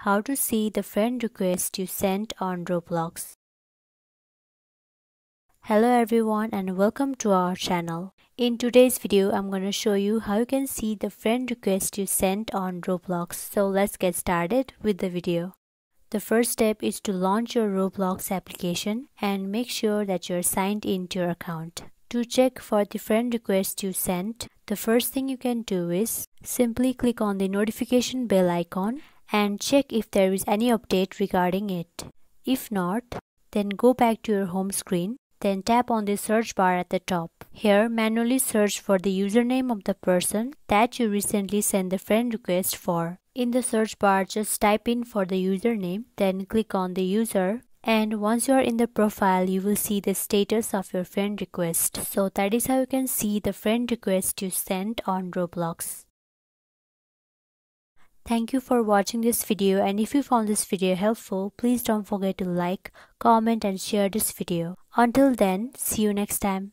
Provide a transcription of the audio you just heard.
how to see the friend request you sent on Roblox. Hello everyone and welcome to our channel. In today's video, I'm going to show you how you can see the friend request you sent on Roblox. So let's get started with the video. The first step is to launch your Roblox application and make sure that you're signed into your account. To check for the friend request you sent, the first thing you can do is simply click on the notification bell icon and check if there is any update regarding it. If not, then go back to your home screen. Then tap on the search bar at the top. Here, manually search for the username of the person that you recently sent the friend request for. In the search bar, just type in for the username, then click on the user. And once you are in the profile, you will see the status of your friend request. So that is how you can see the friend request you sent on Roblox. Thank you for watching this video, and if you found this video helpful, please don't forget to like, comment and share this video. Until then, see you next time.